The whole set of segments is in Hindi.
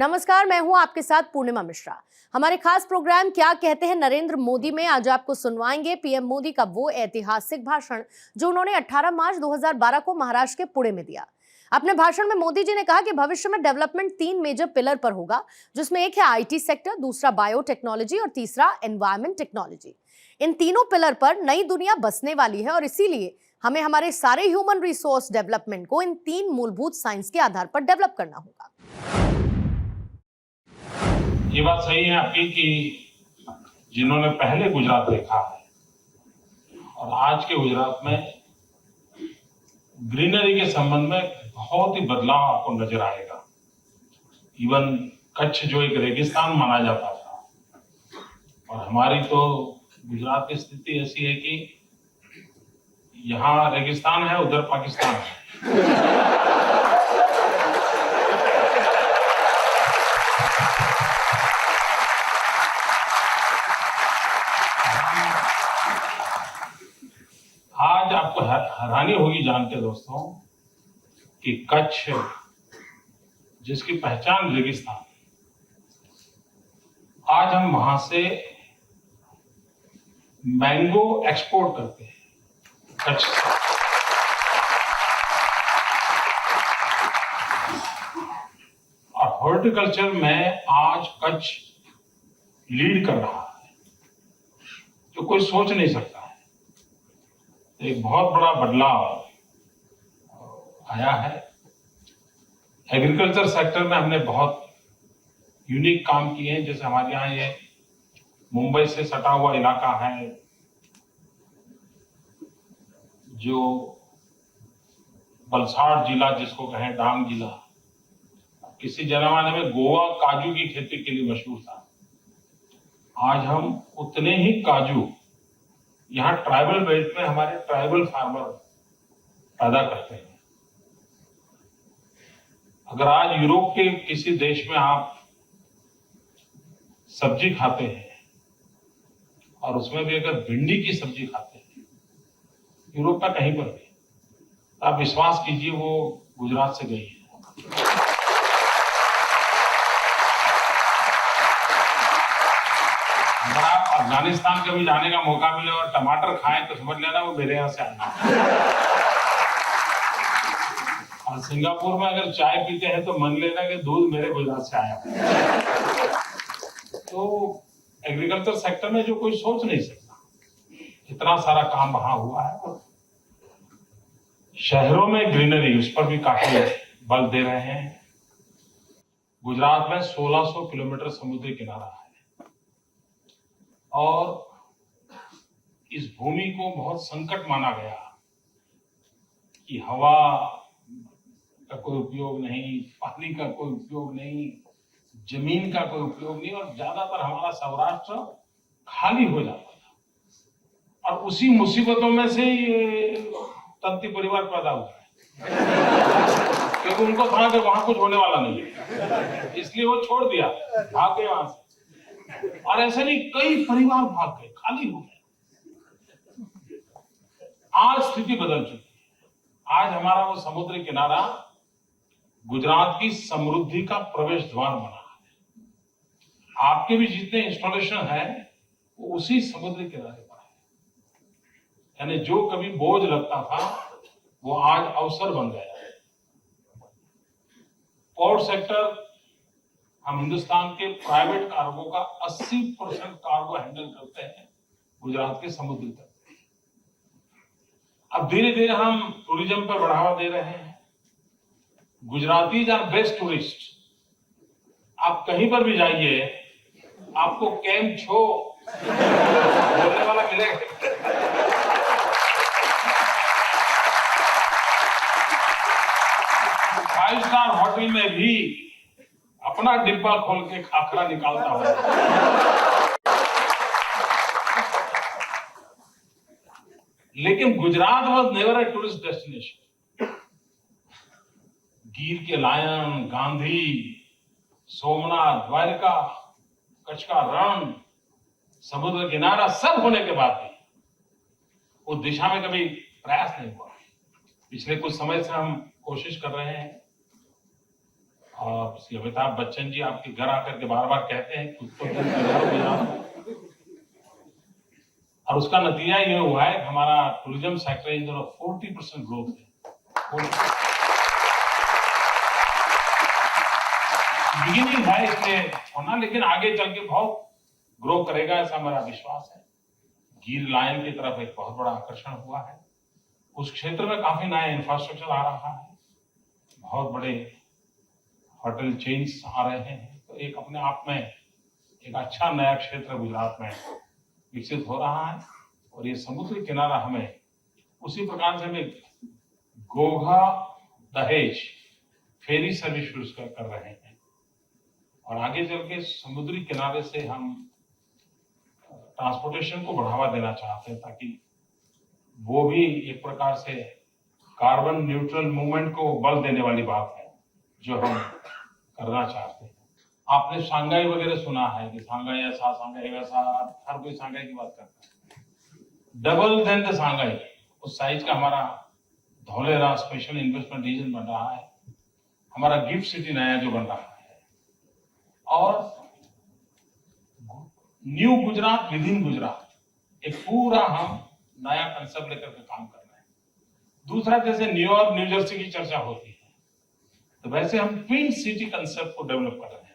नमस्कार, मैं हूं आपके साथ पूर्णिमा मिश्रा। हमारे खास प्रोग्राम क्या कहते हैं नरेंद्र मोदी में आज आपको सुनवाएंगे पीएम मोदी का वो ऐतिहासिक भाषण जो उन्होंने 18 मार्च 2012 को महाराष्ट्र के पुणे में दिया। अपने भाषण में मोदी जी ने कहा कि भविष्य में डेवलपमेंट 3 मेजर पिलर पर होगा, जिसमें एक है आईटी सेक्टर, दूसरा बायोटेक्नोलॉजी और तीसरा एनवायरमेंट टेक्नोलॉजी। इन तीनों पिलर पर नई दुनिया बसने वाली है और इसीलिए हमें हमारे सारे ह्यूमन रिसोर्स डेवलपमेंट को इन 3 मूलभूत साइंस के आधार पर डेवलप करना होगा। ये बात सही है आपकी कि जिन्होंने पहले गुजरात देखा है और आज के गुजरात में ग्रीनरी के संबंध में बहुत ही बदलाव आपको नजर आएगा। इवन कच्छ जो एक रेगिस्तान माना जाता था और हमारी तो गुजरात की स्थिति ऐसी है कि यहाँ रेगिस्तान है, उधर पाकिस्तान है। आज आपको हैरानी होगी जान के दोस्तों कि कच्छ जिसकी पहचान रेगिस्तान, आज हम वहां से मैंगो एक्सपोर्ट करते हैं कच्छ से। और हॉर्टिकल्चर में आज कच्छ लीड कर रहा है, जो कोई सोच नहीं सकता। एक बहुत बड़ा बदलाव आया है। एग्रीकल्चर सेक्टर में हमने बहुत यूनिक काम किए हैं। जैसे हमारे यहाँ ये मुंबई से सटा हुआ इलाका है जो वलसाड़ जिला जिसको कहें, डांग जिला, किसी जमाने में गोवा काजू की खेती के लिए मशहूर था। आज हम उतने ही काजू यहाँ ट्राइबल बेल्ट में हमारे ट्राइबल फार्मर पैदा करते हैं। अगर आज यूरोप के किसी देश में आप सब्जी खाते हैं और उसमें भी अगर भिंडी की सब्जी खाते हैं, यूरोप का कहीं पर भी, आप विश्वास कीजिए वो गुजरात से गई है। अगर आप अफगानिस्तान कभी जाने का मौका मिले और टमाटर खाएं तो समझ लेना वो मेरे यहाँ से आना है। और सिंगापुर में अगर चाय पीते हैं तो मान लेना कि दूध मेरे गुजरात से आया है। तो एग्रीकल्चर सेक्टर में जो कोई सोच नहीं सकता, इतना सारा काम वहां हुआ है। और शहरों में ग्रीनरी, उस पर भी काफी बल दे रहे हैं। गुजरात में 1600 किलोमीटर समुद्री किनारा है और इस भूमि को बहुत संकट माना गया कि हवा का कोई उपयोग नहीं, पानी का कोई उपयोग नहीं, जमीन का कोई उपयोग नहीं, और ज्यादातर हमारा सौराष्ट्र खाली हो जाता था। और उसी मुसीबतों में से तंती परिवार पैदा हुआ है क्योंकि उनको था कि वहां कुछ होने वाला नहीं है, इसलिए वो छोड़ दिया, भाग गए वहां से। और ऐसे नहीं, कई परिवार भाग गए, खाली हो गए। आज स्थिति बदल चुकी है। आज हमारा वो समुद्री किनारा गुजरात की समृद्धि का प्रवेश द्वार बना है। आपके भी जितने इंस्टॉलेशन है वो उसी समुद्री किनारे पर है। यानी जो कभी बोझ लगता था वो आज अवसर बन गया है। पोर्ट सेक्टर, हम हिंदुस्तान के प्राइवेट कार्गो का 80% कार्गो हैंडल करते हैं गुजरात के समुद्री तट। अब धीरे धीरे हम टूरिज्म पर बढ़ावा दे रहे हैं। Gujaratis are best tourist. आप कहीं पर भी जाइए, आपको केम छो बोलने वाला मिलेगा। 5 स्टार होटल में भी अपना डिब्बा खोल के खाखरा निकालता हो। लेकिन Gujarat was never a tourist destination. गिर के लायन, गांधी, सोमनाथ, द्वारका, कच्छ का रण, समुद्र किनारा सब होने के बाद भी उस दिशा में कभी प्रयास नहीं हुआ। पिछले कुछ समय से हम कोशिश कर रहे हैं और श्री अमिताभ बच्चन जी आपके घर आकर के बार बार कहते हैं कुछ तो दिन गुजारो गुजरात, और उसका नतीजा ये हुआ है कि हमारा टूरिज्म सेक्टर इन दिनों 40% ग्रोथ है। बिगिनिंग है इसलिए होना, लेकिन आगे चल के बहुत ग्रो करेगा ऐसा मेरा विश्वास है। गिर लायन की तरफ एक बहुत बड़ा आकर्षण हुआ है। उस क्षेत्र में काफी नया इंफ्रास्ट्रक्चर आ रहा है, बहुत बड़े होटल चेन्स आ रहे हैं, तो एक अपने आप में एक अच्छा नया क्षेत्र गुजरात में विकसित हो रहा है। और ये समुद्री किनारा हमें उसी प्रकार से हमें गोघा दहेज फेरी सर्विस शुरू कर रहे हैं, और आगे चल के समुद्री किनारे से हम ट्रांसपोर्टेशन को बढ़ावा देना चाहते हैं, ताकि वो भी एक प्रकार से कार्बन न्यूट्रल मूवमेंट को बल देने वाली बात है जो हम करना चाहते हैं। आपने शांघाई वगैरह सुना है कि शांघाई ऐसा शांघाई वैसा, हर कोई शांघाई की बात करता है। डबल देन द शांघाई, उस साइज का हमारा धौलेरा स्पेशल इन्वेस्टमेंट रीजन बन रहा है, हमारा गिफ्ट सिटी नया जो बन रहा है, और new Gujarat with in Gujarat, एक पूरा हम नया कंसेप्ट लेकर के काम कर रहे हैं। दूसरा, जैसे न्यूयॉर्क न्यू जर्सी की चर्चा होती है, तो वैसे हम ट्विन सिटी कंसेप्ट को डेवलप कर रहे हैं।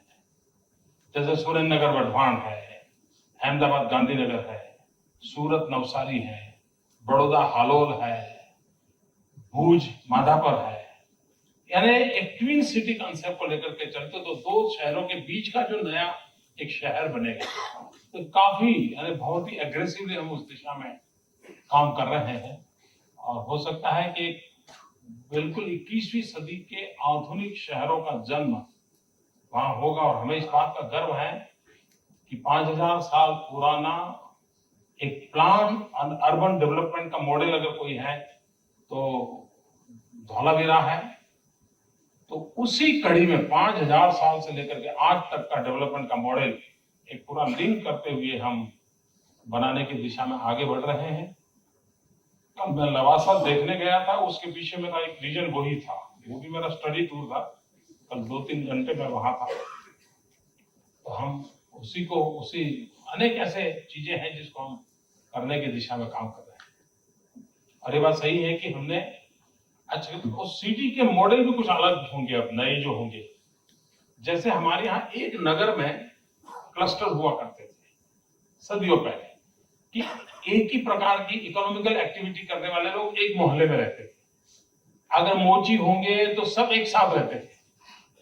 जैसे सुरेंद्रनगर वढवान है, अहमदाबाद गांधीनगर है, सूरत नवसारी है, बड़ौदा हालोल है, भुज माधापर है, यानी एक ट्विन सिटी कंसेप्ट को लेकर के चलते तो दो शहरों के बीच का जो नया एक शहर बनेगा, तो काफी यानी बहुत ही एग्रेसिवली हम उस दिशा में काम कर रहे हैं। और हो सकता है कि बिल्कुल 21वीं सदी के आधुनिक शहरों का जन्म वहां होगा, और हमें इस बात का गर्व है कि 5000 साल पुराना एक प्लान अर्बन डेवलपमेंट का मॉडल अगर कोई है तो धौलावीरा है। तो उसी कड़ी में 5000 साल से लेकर के आज तक का डेवलपमेंट का मॉडल एक पूरा लिंक करते हुए हम बनाने की दिशा में आगे बढ़ रहे हैं। कल मैं लवासा देखने गया था, उसके पीछे मेरा एक रीजन वही था, वो भी मेरा स्टडी टूर था। कल 2-3 घंटे में वहां था, तो हम उसी अनेक ऐसे चीजें हैं जिसको हम करने की दिशा में काम कर रहे हैं। और ये बात सही है कि हमने अच्छा तो सिटी के मॉडल भी कुछ अलग होंगे, अब नए जो होंगे। जैसे हमारे यहाँ एक नगर में क्लस्टर हुआ करते थे सदियों पहले, कि एक ही प्रकार की इकोनॉमिकल एक्टिविटी करने वाले लोग एक मोहल्ले में रहते थे। अगर मोची होंगे तो सब एक साथ रहते थे,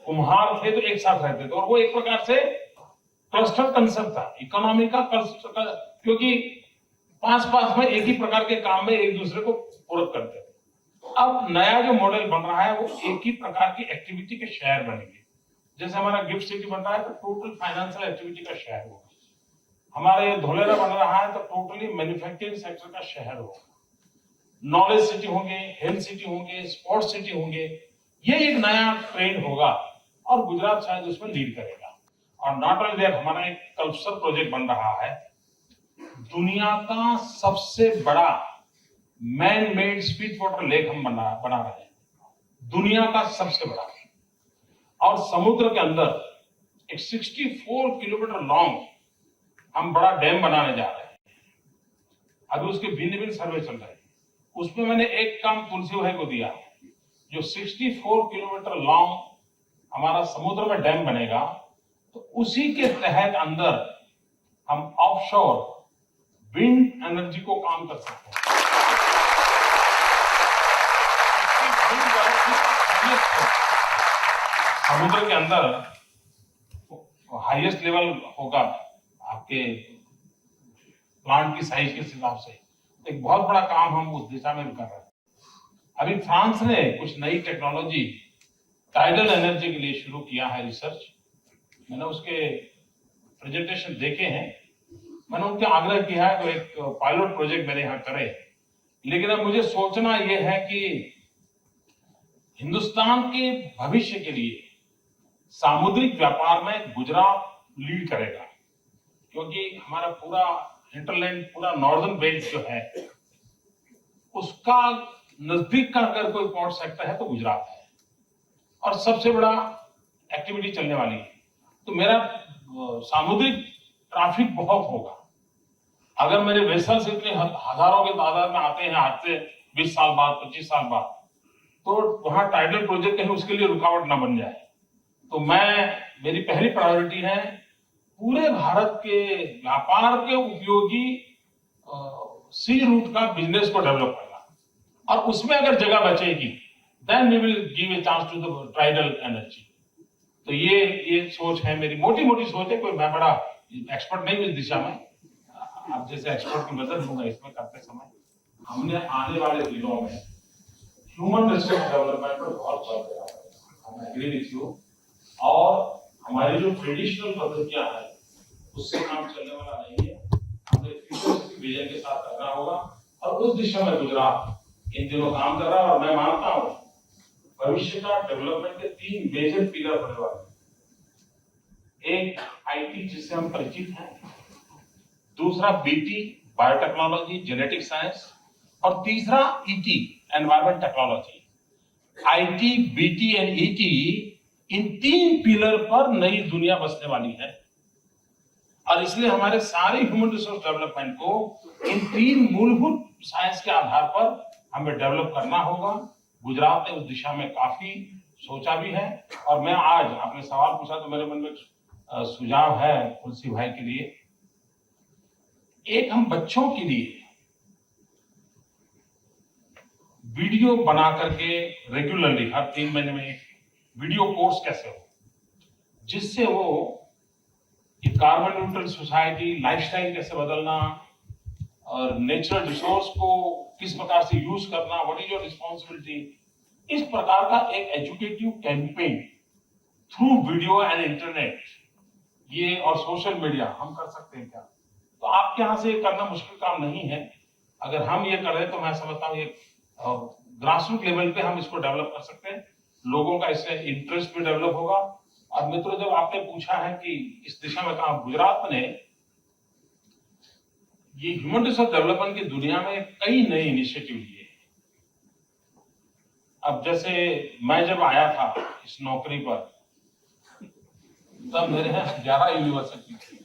कुम्हार थे तो एक साथ रहते थे, और वो एक प्रकार से क्लस्टर कंसेप्ट था इकोनॉमी का क्लस्टर का, क्योंकि पास पास में एक ही प्रकार के काम में एक दूसरे को पूरक करते थे। अब नया जो मॉडल बन रहा है वो एक ही प्रकार की एक्टिविटी के शहर बनेंगे। जैसे हमारा गिफ्ट सिटी बन रहा है तो टोटल फाइनेंशियल एक्टिविटी का शहर होगा, हमारे धोलेरा बन रहा है तो टोटली मैन्युफैक्चरिंग सेक्टर का शहर होगा, नॉलेज सिटी होंगे, हेल्थ सिटी होंगे, स्पोर्ट्स सिटी होंगे। ये एक नया ट्रेंड होगा और गुजरात शायद उसमें लीड करेगा। और नॉट ओनली दैट, हमारा एक कल्चरल प्रोजेक्ट बन रहा है, दुनिया का सबसे बड़ा man made speed water lake हम बना रहे हैं, दुनिया का सबसे बड़ा, और समुद्र के अंदर एक 64 किलोमीटर लॉन्ग हम बड़ा डैम बनाने जा रहे हैं। अभी उसके भिन्न सर्वे चल रहे हैं। उसमें मैंने एक काम तुलसी भाई को दिया, जो 64 किलोमीटर लॉन्ग हमारा समुद्र में डैम बनेगा, तो उसी के तहत अंदर हम ऑफशोर विंड एनर्जी को काम कर सकते हैं। समुद्र के अंदर हाईएस्ट लेवल होगा आपके प्लांट की साइज के हिसाब से। एक बहुत बड़ा काम हम उस दिशा में भी कर रहे हैं। अभी फ्रांस ने कुछ नई टेक्नोलॉजी टाइडल एनर्जी के लिए शुरू किया है रिसर्च। मैंने उसके प्रेजेंटेशन देखे हैं, मैंने उनके आग्रह किया है तो एक पायलट प्रोजेक्ट मेरे यहाँ करे। लेकिन अब मुझे सोचना यह है कि हिंदुस्तान के भविष्य के लिए सामुद्रिक व्यापार में गुजरात लीड करेगा, क्योंकि हमारा पूरा हिंटरलैंड, पूरा नॉर्दर्न बेल्ट जो है, उसका नजदीक का अगर कोई पोर्ट सेक्टर है तो गुजरात है। और सबसे बड़ा एक्टिविटी चलने वाली है। तो मेरा सामुद्रिक ट्रैफिक बहुत होगा। अगर मेरे वेसल्स इतने हजारों के तादाद में आते हैं आज से 20 साल बाद, 25 साल बाद, तो वहां टाइडल प्रोजेक्ट कहीं उसके लिए रुकावट ना बन जाए। तो मेरी पहली प्रायोरिटी है पूरे भारत के व्यापार के उपयोगी सी रूट का बिजनेस को डेवलप करना, और उसमें अगर जगह बचेगी then we will give a chance to the tidal energy. तो ये सोच है मेरी, मोटी मोटी सोच है, कोई मैं बड़ा एक्सपर्ट नहीं हूं इस दिशा में। आप जैसे एक्सपर्ट की मदद लूंगा इसमें करते समय। हमने आने वाले दिनों में ह्यूमन रिसोर्स डेवलपमेंट पर बहुत जोर देना पड़ेगा, हम एग्री विथ यू। और हमारी जो ट्रेडिशनल पद्धतियां हैं उससे काम चलने वाला नहीं है, हमें फ्यूचरिस्टिक विजन के साथ करना होगा, और उस दिशा में गुजरात इन दिनों काम कर रहा है। और मैं मानता हूं भविष्य का डेवलपमेंट के 3 मेजर पिलर होने वाले। एक आईटी जिससे हम परिचित हैं, दूसरा बीटी बायोटेक्नोलॉजी जेनेटिक साइंस, और तीसरा ET environment technology. IT, BT and ET, in 3 pillar पर नई दुनिया बसने वाली है, और इसलिए हमारे सारे ह्यूमन रिसोर्स डेवलपमेंट को इन 3 मूलभूत साइंस के आधार पर हमें डेवलप करना होगा। गुजरात ने उस दिशा में काफी सोचा भी है, और मैं आज आपने सवाल पूछा तो मेरे मन में सुझाव है तुलसी भाई के लिए। एक हम बच्चों के लिए वीडियो बना करके रेगुलरली हर 3 महीने में वीडियो कोर्स कैसे हो, जिससे वो ये कार्बन न्यूट्रल सोसाइटी, लाइफस्टाइल कैसे बदलना, और नेचुरल रिसोर्स को किस प्रकार से यूज करना, व्हाट इज योर रिस्पॉन्सिबिलिटी, इस प्रकार का एक educative campaign through video and internet, ये और सोशल मीडिया हम कर सकते हैं क्या? तो आपके यहाँ से ये करना मुश्किल काम नहीं है। अगर हम ये करें तो मैं समझता हूँ ये ग्रासरूट लेवल पे हम इसको डेवलप कर सकते हैं, लोगों का इससे इंटरेस्ट भी डेवलप होगा। और मित्रों, जब आपने पूछा है कि इस दिशा में कहा, गुजरात ने ये ह्यूमन रिसोर्स डेवलपमेंट की दुनिया में कई नए इनिशिएटिव लिए। अब जैसे मैं जब आया था इस नौकरी पर, तब मेरे यहाँ 11 यूनिवर्सिटी थी,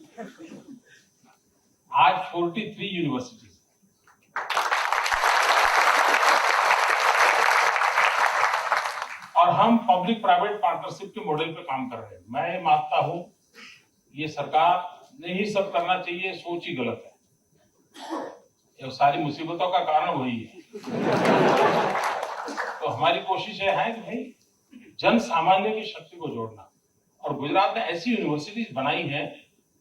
आज 43 यूनिवर्सिटीज। और हम पब्लिक प्राइवेट पार्टनरशिप के मॉडल पे काम कर रहे हैं। मैं मानता हूं ये सरकार ने ही सब करना चाहिए, सोच ही गलत है। ये सारी मुसीबतों का कारण वही है। तो हमारी कोशिश ये है कि भाई जन सामान्य की शक्ति को जोड़ना, और गुजरात ने ऐसी यूनिवर्सिटीज बनाई है।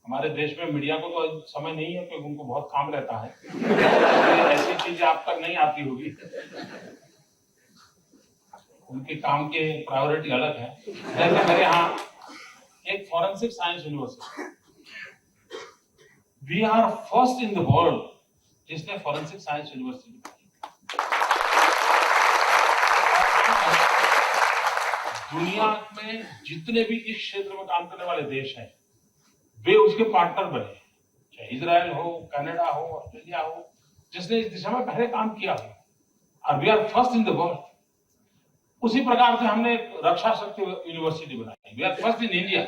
हमारे देश में मीडिया को तो समय नहीं है क्योंकि उनको बहुत काम रहता है, ऐसी चीजें आप तक नहीं आती होगी, उनके काम के प्रायोरिटी अलग है। जैसे मेरे यहाँ एक forensic science university, we are first in the world जिसने फॉरेंसिक साइंस यूनिवर्सिटी बनाई। दुनिया में जितने भी इस क्षेत्र में काम करने वाले देश हैं वे उसके पार्टनर बने, चाहे इजराइल हो, कनाडा हो, ऑस्ट्रेलिया हो, जिसने इस दिशा में पहले काम किया हो, और we are first in the world. उसी प्रकार से हमने रक्षा शक्ति यूनिवर्सिटी बनाई, we are first in India.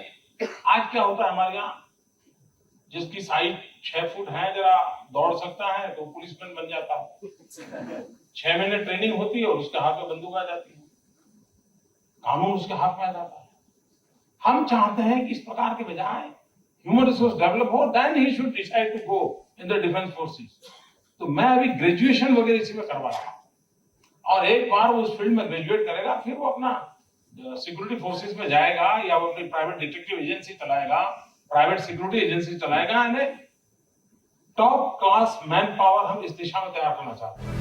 आज क्या होता है हमारे यहाँ, जिसकी साइज 6 फुट है, जरा दौड़ सकता है तो पुलिसमैन बन जाता है। 6 महीने ट्रेनिंग होती है और उसके हाथ में बंदूक आ जाती है, कानून उसके हाथ में आ जाता है। हम चाहते हैं कि इस प्रकार के बजाय ह्यूमन रिसोर्स डेवलप हो, then he should decide to go in the defence forces. तो मैं अभी ग्रेजुएशन वगैरह इसी में करवा रहा हूं, और एक बार वो उस फील्ड में ग्रेजुएट करेगा, फिर वो अपना सिक्योरिटी फोर्सेस में जाएगा, या वो अपनी प्राइवेट डिटेक्टिव एजेंसी चलाएगा, प्राइवेट सिक्योरिटी एजेंसी चलाएगा। टॉप क्लास मैन पावर हम इस दिशा में तैयार करना चाहते हैं।